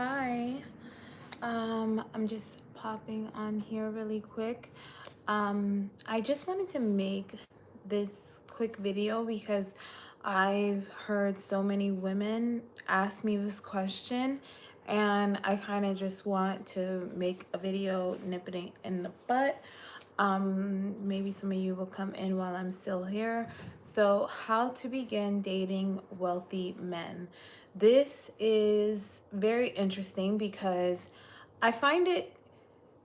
Hi. I'm just popping on here really quick. I just wanted to make this quick video because I've heard so many women ask me this question, and I kind of just want to make a video nipping it in the butt. Maybe some of you will come in while I'm still here. So, how to begin dating wealthy men. This is very interesting because I find it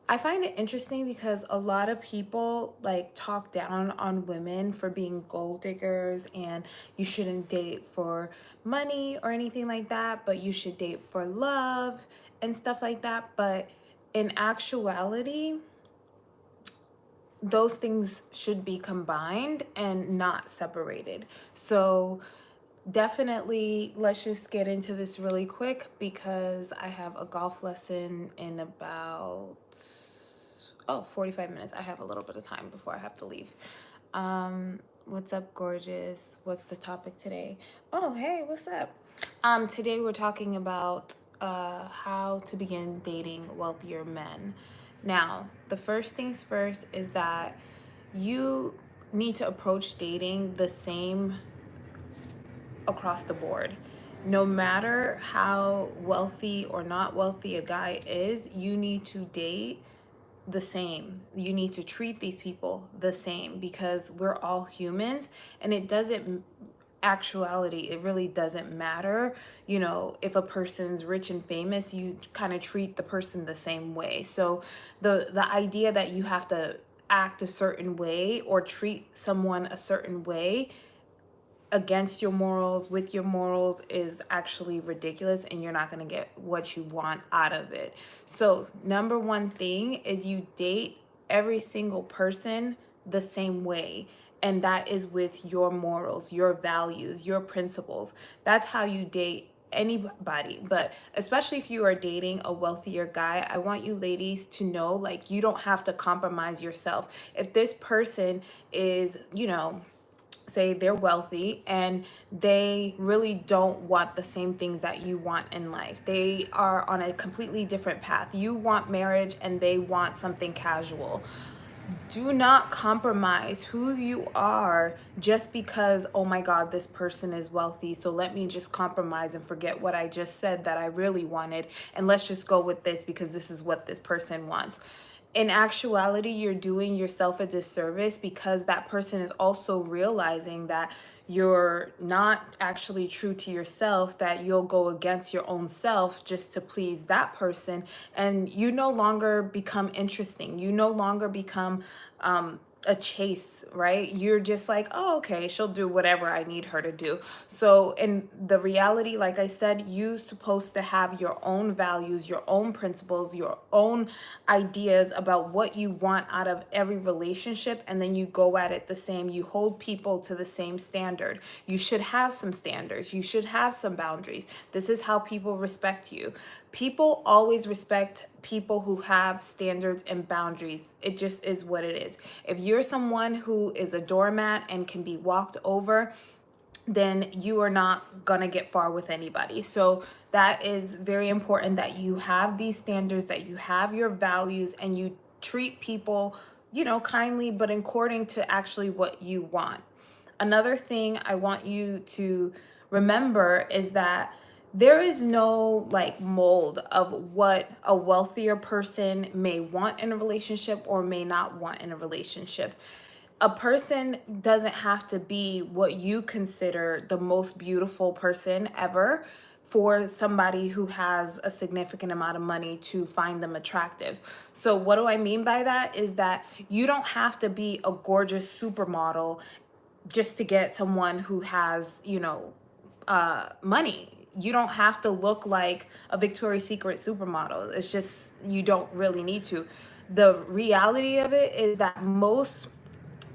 I find it interesting because a lot of people like talk down on women for being gold diggers, and you shouldn't date for money or anything like that, but you should date for love and stuff like that. But in actuality, those things should be combined and not separated. So definitely, let's just get into this really quick because I have a golf lesson in about 45 minutes. I have a little bit of time before I have to leave. What's up, gorgeous? What's the topic today? Oh, hey, what's up? Today we're talking about how to begin dating wealthier men. Now, the first things first is that you need to approach dating the same across the board. No matter how wealthy or not wealthy a guy is, you need to date the same. You need to treat these people the same because we're all humans, and it doesn't actuality it really doesn't matter, if a person's rich and famous, you kind of treat the person the same way. So the idea that you have to act a certain way or treat someone a certain way against your morals, with your morals, is actually ridiculous, and you're not going to get what you want out of it. So number one thing is you date every single person the same way, and that is with your morals, your values, your principles. That's how you date anybody. But especially if you are dating a wealthier guy, I want you ladies to know, like, you don't have to compromise yourself. If this person is, say they're wealthy and they really don't want the same things that you want in life. They are on a completely different path. You want marriage and they want something casual. Do not compromise who you are just because, oh my God, this person is wealthy, so let me just compromise and forget what I just said that I really wanted, and let's just go with this because this is what this person wants. In actuality, you're doing yourself a disservice because that person is also realizing that you're not actually true to yourself, that you'll go against your own self just to please that person, and you no longer become interesting. You no longer become a chase, right? You're just like, oh, okay, she'll do whatever I need her to do. So in the reality, like I said, you're supposed to have your own values, your own principles, your own ideas about what you want out of every relationship, and then you go at it the same. You hold people to the same standard. You should have some standards. You should have some boundaries. This is how people respect you. People always respect people who have standards and boundaries. It just is what it is. If you're someone who is a doormat and can be walked over, then you are not gonna get far with anybody. So that is very important, that you have these standards, that you have your values, and you treat people, kindly, but according to actually what you want. Another thing I want you to remember is that there is no like mold of what a wealthier person may want in a relationship or may not want in a relationship. A person doesn't have to be what you consider the most beautiful person ever for somebody who has a significant amount of money to find them attractive. So what do I mean by that is that you don't have to be a gorgeous supermodel just to get someone who has, money. You don't have to look like a Victoria's Secret supermodel. It's just, you don't really need to. The reality of it is that most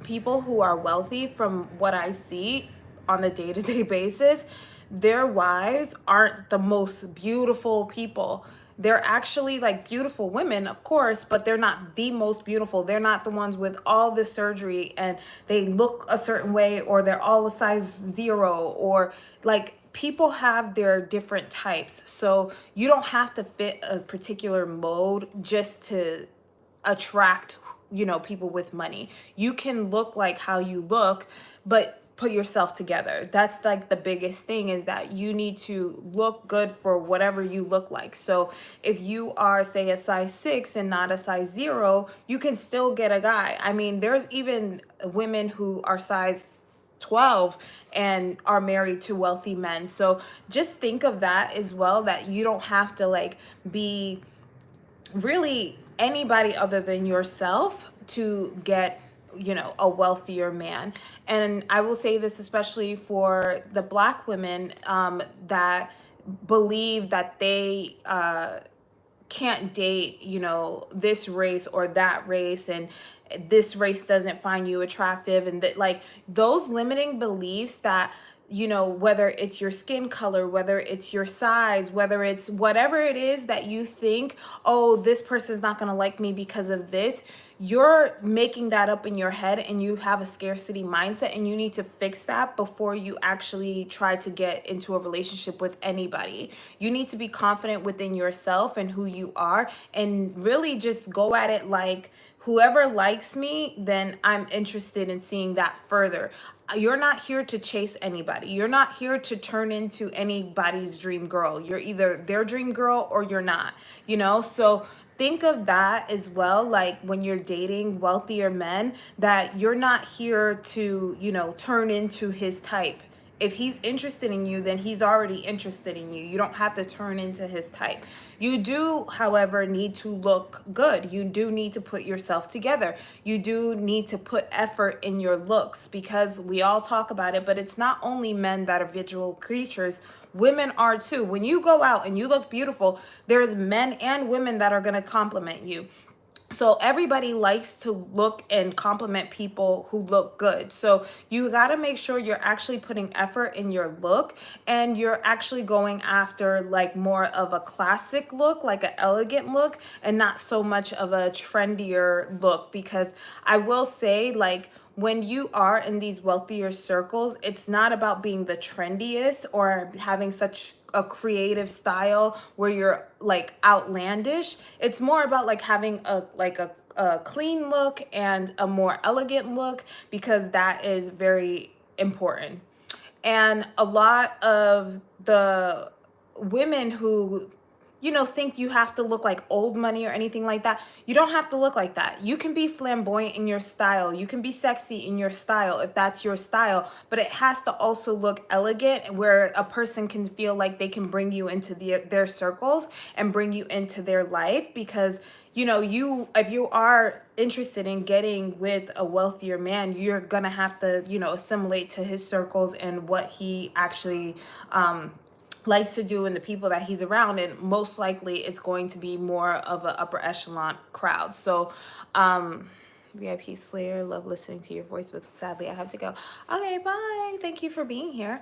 people who are wealthy, from what I see on a day-to-day basis, their wives aren't the most beautiful people. They're actually like beautiful women, of course, but they're not the most beautiful. They're not the ones with all this surgery and they look a certain way, or they're all a size 0, or like people have their different types. So you don't have to fit a particular mode just to attract, people with money. You can look like how you look, but put yourself together. That's like the biggest thing, is that you need to look good for whatever you look like. So if you are, say, a size 6 and not a size 0, you can still get a guy. I mean, there's even women who are size 12 and are married to wealthy men. So just think of that as well, that you don't have to like be really anybody other than yourself to get, a wealthier man. And I will say this especially for the Black women, that believe that they can't date, this race or that race, and this race doesn't find you attractive, and that, like, those limiting beliefs that, whether it's your skin color, whether it's your size, whether it's whatever it is that you think, oh, this person's not going to like me because of this, you're making that up in your head, and you have a scarcity mindset, and you need to fix that before you actually try to get into a relationship with anybody. You need to be confident within yourself and who you are, and really just go at it like, whoever likes me, then I'm interested in seeing that further. You're not here to chase anybody. You're not here to turn into anybody's dream girl. You're either their dream girl or you're not, So think of that as well, like when you're dating wealthier men, that you're not here to, turn into his type. If he's interested in you, then he's already interested in you. You don't have to turn into his type. You do, however, need to look good. You do need to put yourself together. You do need to put effort in your looks, because we all talk about it, but it's not only men that are visual creatures. Women are too. When you go out and you look beautiful, there's men and women that are going to compliment you. So everybody likes to look and compliment people who look good. So you got to make sure you're actually putting effort in your look, and you're actually going after like more of a classic look, like an elegant look, and not so much of a trendier look. Because I will say, like, when you are in these wealthier circles, it's not about being the trendiest or having such a creative style where you're like outlandish. It's more about like having a clean look and a more elegant look, because that is very important. And a lot of the women who think you have to look like old money or anything like that, you don't have to look like that. You can be flamboyant in your style. You can be sexy in your style if that's your style, but it has to also look elegant, where a person can feel like they can bring you into their circles and bring you into their life. Because if you are interested in getting with a wealthier man, you're gonna have to assimilate to his circles and what he actually likes to do and the people that he's around, and most likely it's going to be more of an upper echelon crowd. So VIP Slayer, love listening to your voice, but sadly I have to go. Okay, bye. Thank you for being here.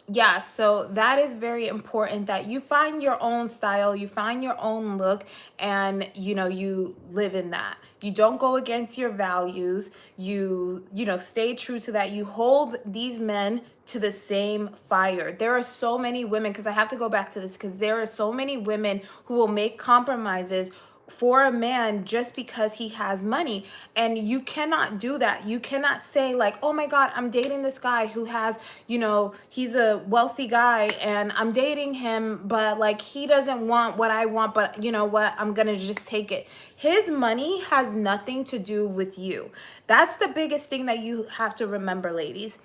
Yeah, so that is very important, that you find your own style, you find your own look, and you live in that. You don't go against your values. You stay true to that. You hold these men to the same fire. There are so many women, because I have to go back to this, because there are so many women who will make compromises for a man just because he has money. And you cannot do that. You cannot say like, oh my God, I'm dating this guy who has, he's a wealthy guy and I'm dating him, but like he doesn't want what I want, but you know what, I'm gonna just take it. His money has nothing to do with you. That's the biggest thing that you have to remember, ladies.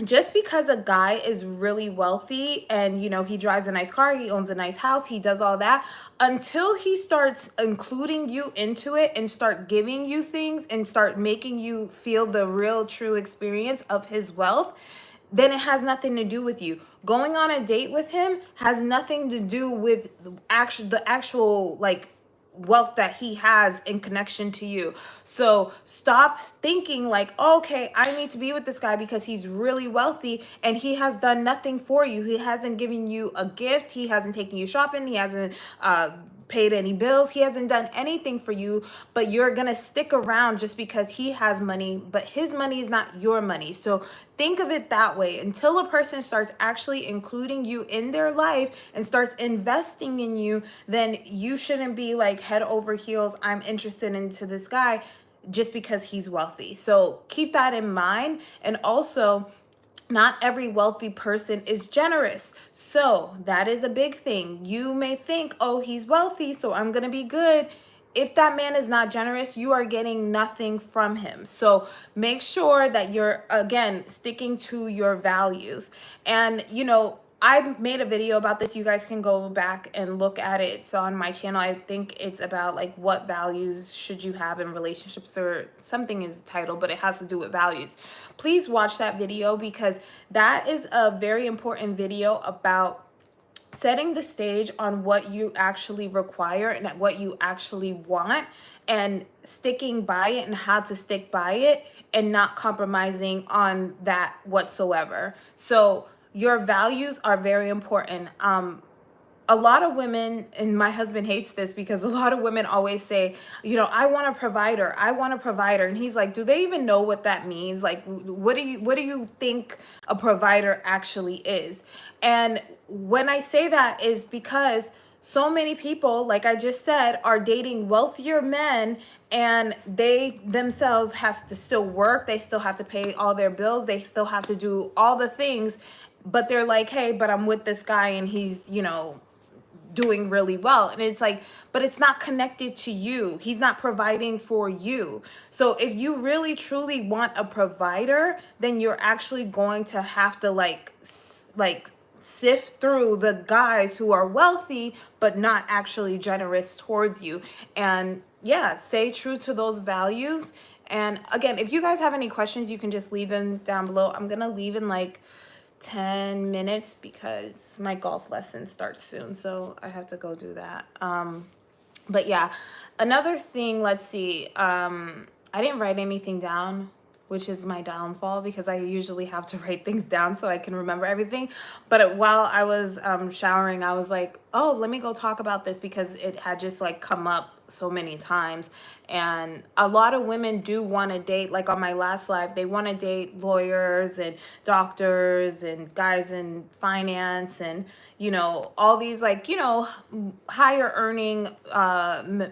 Just because a guy is really wealthy and he drives a nice car, he owns a nice house, he does all that, until he starts including you into it and start giving you things and start making you feel the real true experience of his wealth, then it has nothing to do with you. Going on a date with him has nothing to do with the actual like wealth that he has in connection to you. So stop thinking like, okay, I need to be with this guy because he's really wealthy and he has done nothing for you. He hasn't given you a gift. He hasn't taken you shopping. He hasn't paid any bills. He hasn't done anything for you, but you're going to stick around just because he has money, but his money is not your money. So think of it that way. Until a person starts actually including you in their life and starts investing in you, then you shouldn't be like head over heels, I'm interested into this guy just because he's wealthy. So keep that in mind. And also, not every wealthy person is generous. So that is a big thing. You may think, oh, he's wealthy, so I'm going to be good. If that man is not generous, you are getting nothing from him. So make sure that you're, again, sticking to your values. And, I made a video about this. You guys can go back and look at it. It's on my channel. I think it's about like what values should you have in relationships, or something is the title, but it has to do with values. Please watch that video because that is a very important video about setting the stage on what you actually require and what you actually want, and sticking by it and how to stick by it and not compromising on that whatsoever. So your values are very important. A lot of women, and my husband hates this because a lot of women always say, I want a provider. I want a provider. And he's like, do they even know what that means? Like, what do you think a provider actually is? And when I say that is because so many people, like I just said, are dating wealthier men, and they themselves have to still work. They still have to pay all their bills. They still have to do all the things, but they're like, hey, but I'm with this guy and he's, doing really well. And it's like, but it's not connected to you. He's not providing for you. So if you really truly want a provider, then you're actually going to have to like sift through the guys who are wealthy but not actually generous towards you. And yeah, stay true to those values. And again, if you guys have any questions, you can just leave them down below. I'm gonna leave in like 10 minutes because my golf lesson starts soon, so I have to go do that. But yeah, another thing, let's see, I didn't write anything down, which is my downfall because I usually have to write things down so I can remember everything. But while I was showering, I was like, oh, let me go talk about this because it had just like come up so many times. And a lot of women do want to date, like on my last live, they want to date lawyers and doctors and guys in finance and all these like higher earning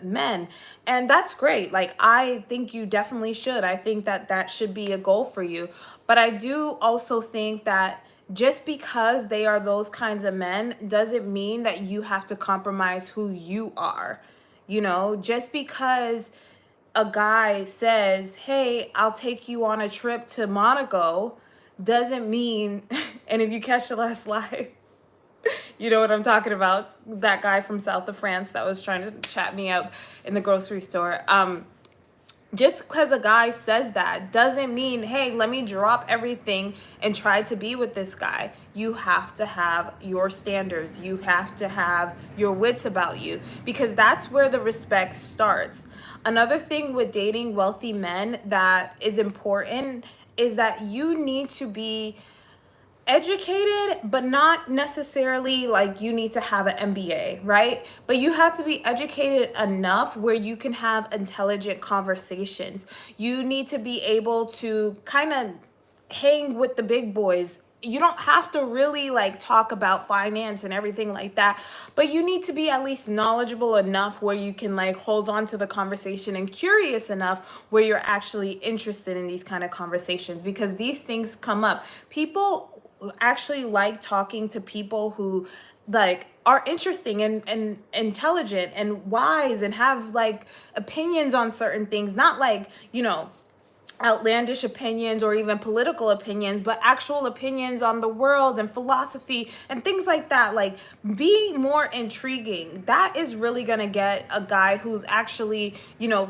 men. And that's great. Like, I think you definitely should. I think that that should be a goal for you. But I do also think that just because they are those kinds of men doesn't mean that you have to compromise who you are. Just because a guy says, hey, I'll take you on a trip to Monaco, doesn't mean, and if you catch the last live, you know what I'm talking about, that guy from south of France that was trying to chat me up in the grocery store. Just because a guy says that doesn't mean, hey, let me drop everything and try to be with this guy. You have to have your standards. You have to have your wits about you, because that's where the respect starts. Another thing with dating wealthy men that is important is that you need to be educated, but not necessarily like you need to have an MBA, right? But you have to be educated enough where you can have intelligent conversations. You need to be able to kind of hang with the big boys. You don't have to really like talk about finance and everything like that, but you need to be at least knowledgeable enough where you can like hold on to the conversation, and curious enough where you're actually interested in these kind of conversations, because these things come up. People actually like talking to people who like are interesting and intelligent and wise and have like opinions on certain things, not like outlandish opinions or even political opinions, but actual opinions on the world and philosophy and things like that. Like, be more intriguing. That is really gonna get a guy who's actually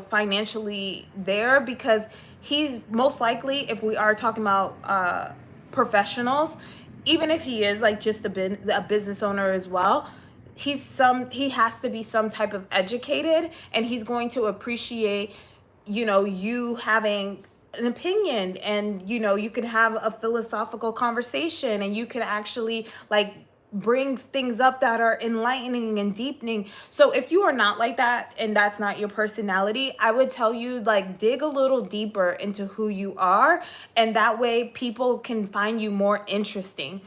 financially there, because he's most likely, if we are talking about professionals, even if he is like just a business owner as well, he has to be some type of educated, and he's going to appreciate, you having an opinion, and you can have a philosophical conversation, and you can actually like bring things up that are enlightening and deepening. So if you are not like that and that's not your personality, I would tell you, like, dig a little deeper into who you are, and that way people can find you more interesting.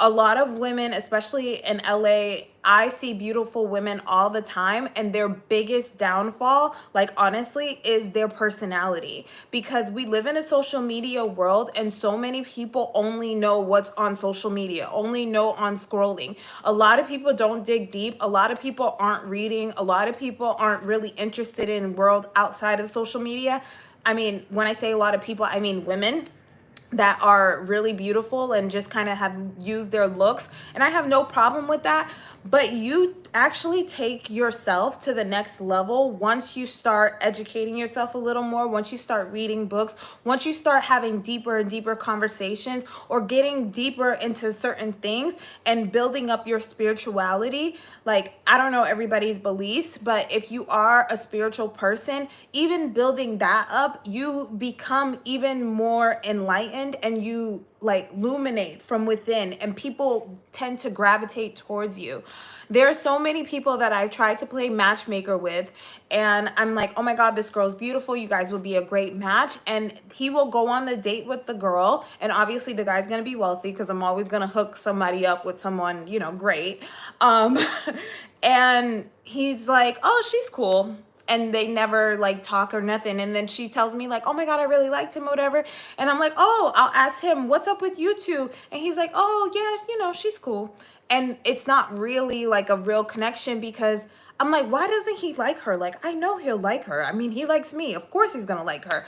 A lot of women, especially in LA, I see beautiful women all the time, and their biggest downfall, like, honestly, is their personality. Because we live in a social media world, and so many people only know what's on social media, only know on scrolling. A lot of people don't dig deep. A lot of people aren't reading. A lot of people aren't really interested in the world outside of social media. I mean, when I say a lot of people, I mean women that are really beautiful and just kind of have used their looks, and I have no problem with that. But you actually take yourself to the next level once you start educating yourself a little more, once you start reading books, once you start having deeper and deeper conversations, or getting deeper into certain things and building up your spirituality. Like, I don't know everybody's beliefs, but if you are a spiritual person, even building that up, you become even more enlightened, and you like illuminate from within, and people tend to gravitate towards you. There are so many people that I've tried to play matchmaker with, and I'm like, oh my God, this girl's beautiful. You guys will be a great match. And he will go on the date with the girl. And obviously the guy's going to be wealthy, because I'm always going to hook somebody up with someone, great. Um, and he's like, oh, she's cool. And they never like talk or nothing. And then she tells me like, oh my God, I really liked him, whatever. And I'm like, oh, I'll ask him, what's up with you two? And he's like, oh yeah, she's cool. And it's not really like a real connection, because I'm like, why doesn't he like her? Like, I know he'll like her. I mean, he likes me. Of course he's gonna like her.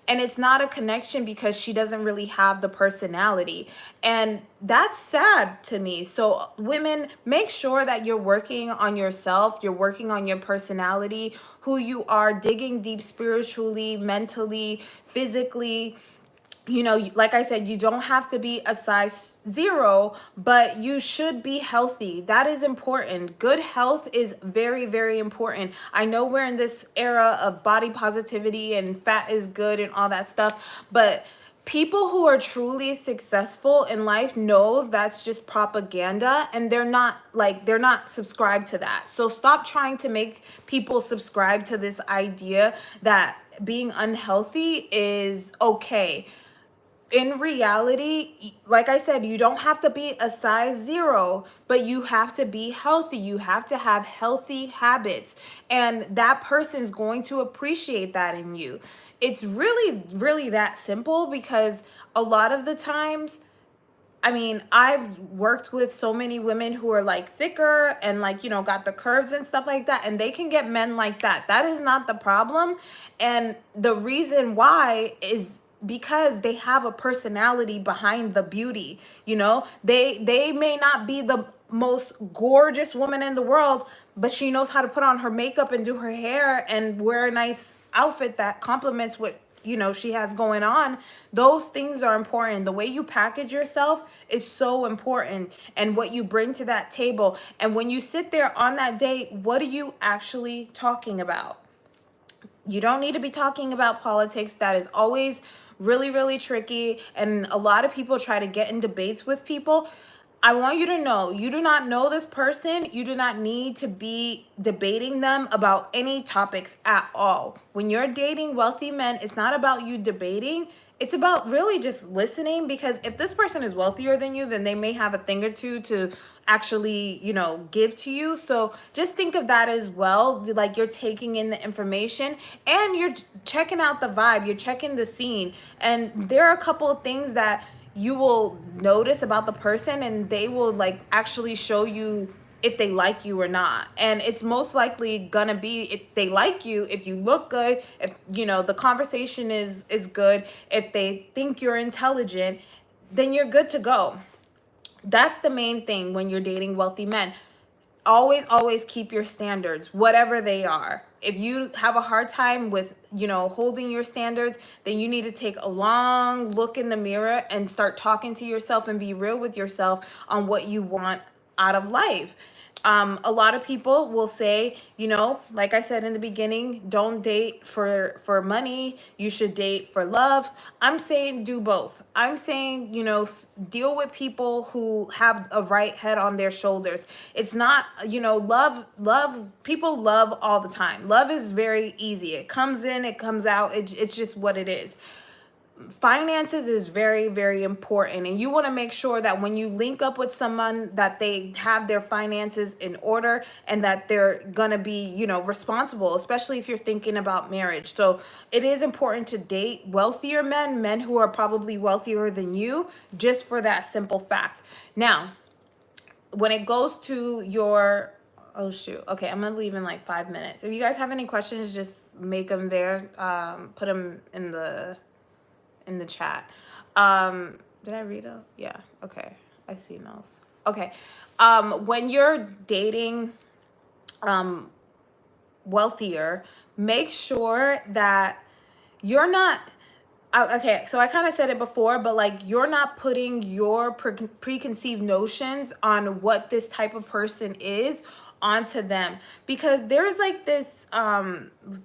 And it's not a connection because she doesn't really have the personality. And that's sad to me. So women, make sure that you're working on yourself, you're working on your personality, who you are, digging deep spiritually, mentally, physically. Like I said, you don't have to be a size 0, but you should be healthy. That is important. Good health is very, very important. I know we're in this era of body positivity and fat is good and all that stuff, but people who are truly successful in life knows that's just propaganda, and they're not subscribed to that. So stop trying to make people subscribe to this idea that being unhealthy is okay. In reality, like I said, you don't have to be a size 0, but you have to be healthy. You have to have healthy habits, and that person's going to appreciate that in you. It's really, really that simple, because a lot of the times, I mean, I've worked with so many women who are like thicker and like, got the curves and stuff like that, and they can get men like that. That is not the problem. And the reason why is because they have a personality behind the beauty. They may not be the most gorgeous woman in the world, but she knows how to put on her makeup and do her hair and wear a nice outfit that complements what she has going on. Those things are important. The way you package yourself is so important, and what you bring to that table. And when you sit there on that date, what are you actually talking about? You don't need to be talking about politics. That is always really, really tricky. And a lot of people try to get in debates with people. I want you to know, you do not know this person. You do not need to be debating them about any topics at all. When you're dating wealthy men, it's not about you debating. It's about really just listening, because if this person is wealthier than you, then they may have a thing or two to actually, give to you. So just think of that as well. Like, you're taking in the information and you're checking out the vibe, you're checking the scene. And there are a couple of things that you will notice about the person, and they will like actually show you if they like you or not. And it's most likely gonna be if they like you, if you look good, if the conversation is good, if they think you're intelligent, then you're good to go. That's the main thing when you're dating wealthy men. Always keep your standards, whatever they are. If you have a hard time with holding your standards, then you need to take a long look in the mirror and start talking to yourself and be real with yourself on what you want out of life. A lot of people will say, you know, like I said in the beginning, don't date for money. You should date for love. I'm saying do both. I'm saying, you know, deal with people who have a right head on their shoulders. It's not, you know, people love all the time. Love is very easy. It comes in, it comes out. It's just what it is. Finances is very, very important, and you want to make sure that when you link up with someone that they have their finances in order and that they're gonna be, you know, responsible, especially if you're thinking about marriage. So it is important to date wealthier men who are probably wealthier than you, just for that simple fact. Now, when it goes to your, oh shoot, okay, I'm gonna leave in like 5 minutes. If you guys have any questions, just make them there. Put them in the chat. Did I read it? Yeah. Okay. I see those. Okay. When you're dating wealthier, make sure that you're not, okay, so I kind of said it before, but like you're not putting your preconceived notions on what this type of person is onto them, because there's like this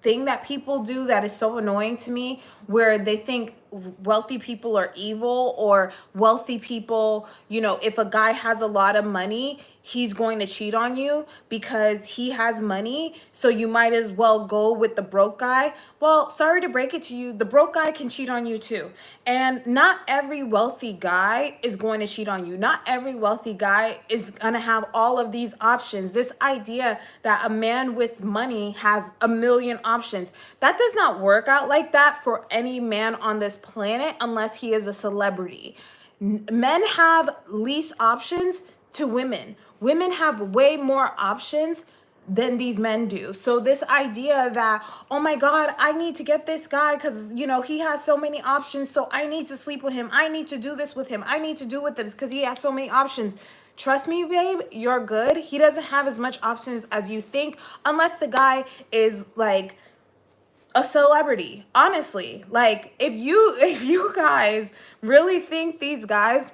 thing that people do that is so annoying to me, where they think wealthy people are evil, or wealthy people, you know, if a guy has a lot of money, he's going to cheat on you because he has money, so you might as well go with the broke guy. Well, sorry to break it to you, the broke guy can cheat on you too. And not every wealthy guy is going to cheat on you. Not every wealthy guy is going to have all of these options. This idea that a man with money has a million options, that does not work out like that for any man on this planet unless he is a celebrity. Men have least options to women. Women have way more options than these men do. So this idea that, oh my God, I need to get this guy because, you know, he has so many options, so I need to sleep with him. I need to do this with him. I need to do with this because he has so many options. Trust me, babe, you're good. He doesn't have as much options as you think, unless the guy is like a celebrity. Honestly, like if you guys really think these guys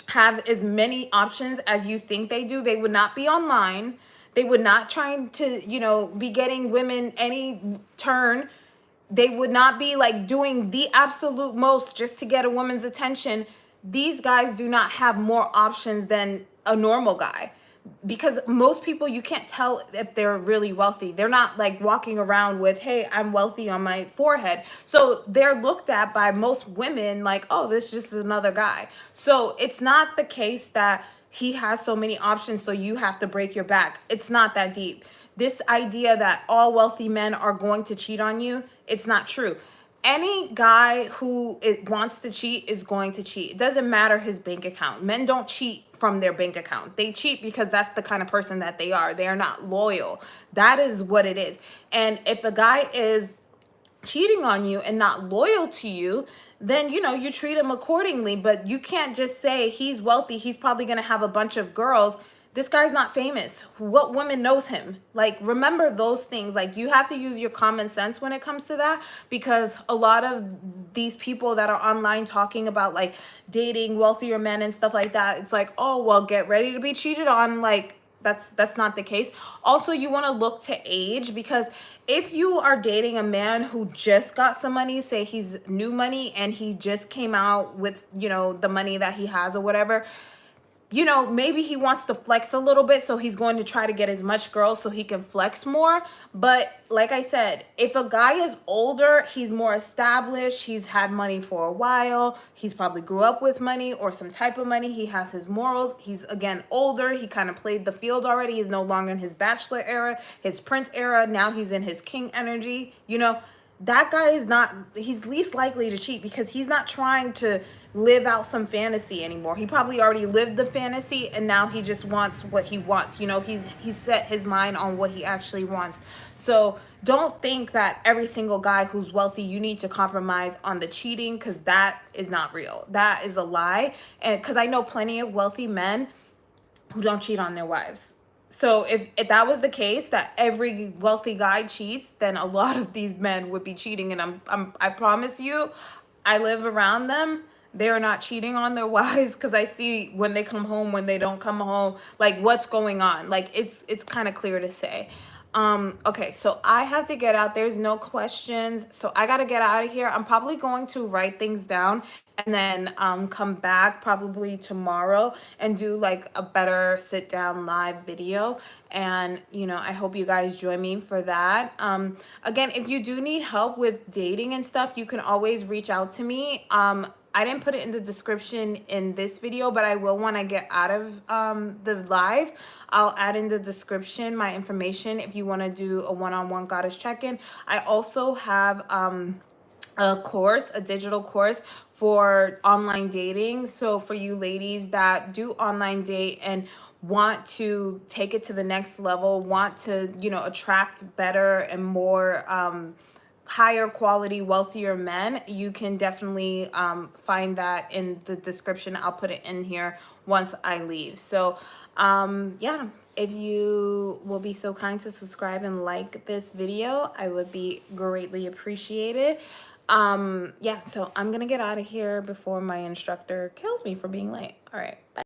have as many options as you think they do, they would not be online. They would not trying to, you know, be getting women any turn. They would not be like doing the absolute most just to get a woman's attention. These guys do not have more options than a normal guy, because most people, you can't tell if they're really wealthy. They're not like walking around with, hey, I'm wealthy on my forehead. So they're looked at by most women like, oh, this just is another guy. So it's not the case that he has so many options, so you have to break your back. It's not that deep. This idea that all wealthy men are going to cheat on you, it's not true. Any guy who wants to cheat is going to cheat. It doesn't matter his bank account. Men don't cheat from their bank account. They cheat because that's the kind of person that they are. They are not loyal. That is what it is. And if a guy is cheating on you and not loyal to you, then, you know, you treat him accordingly. But you can't just say he's wealthy, he's probably going to have a bunch of girls. This guy's not famous. What woman knows him? Like, remember those things. Like, you have to use your common sense when it comes to that, because a lot of these people that are online talking about like dating wealthier men and stuff like that, it's like, oh, well, get ready to be cheated on. Like, that's not the case. Also, you want to look to age, because if you are dating a man who just got some money, say he's new money and he just came out with, you know, the money that he has or whatever, you know, maybe he wants to flex a little bit, so he's going to try to get as much girls so he can flex more. But like I said, if a guy is older, he's more established, he's had money for a while, he's probably grew up with money or some type of money, he has his morals, he's again older, he kind of played the field already, he's no longer in his bachelor era, his prince era, now he's in his king energy, you know, that guy is not, he's least likely to cheat, because he's not trying to live out some fantasy anymore. He probably already lived the fantasy and now he just wants what he wants. You know, he's set his mind on what he actually wants. So don't think that every single guy who's wealthy, you need to compromise on the cheating, because that is not real. That is a lie. And because I know plenty of wealthy men who don't cheat on their wives. So if that was the case, that every wealthy guy cheats, then a lot of these men would be cheating. And I promise you, I live around them. they're not cheating on their wives, because I see when they come home, when they don't come home, like what's going on. Like it's kind of clear to say. Okay, so I have to get out. There's no questions, so I gotta get out of here. I'm probably going to write things down and then come back probably tomorrow and do like a better sit down live video. And I hope you guys join me for that. Again, if you do need help with dating and stuff, you can always reach out to me. I didn't put it in the description in this video, but I will when I get out of the live. I'll add in the description my information if you want to do a one-on-one goddess check-in. I also have a digital course for online dating. So for you ladies that do online date and want to take it to the next level, want to, attract better and more higher quality, wealthier men, you can definitely find that in the description. I'll put it in here once I leave. So yeah, if you will be so kind to subscribe and like this video, I would be greatly appreciated. Yeah, so I'm gonna get out of here before my instructor kills me for being late. All right, bye.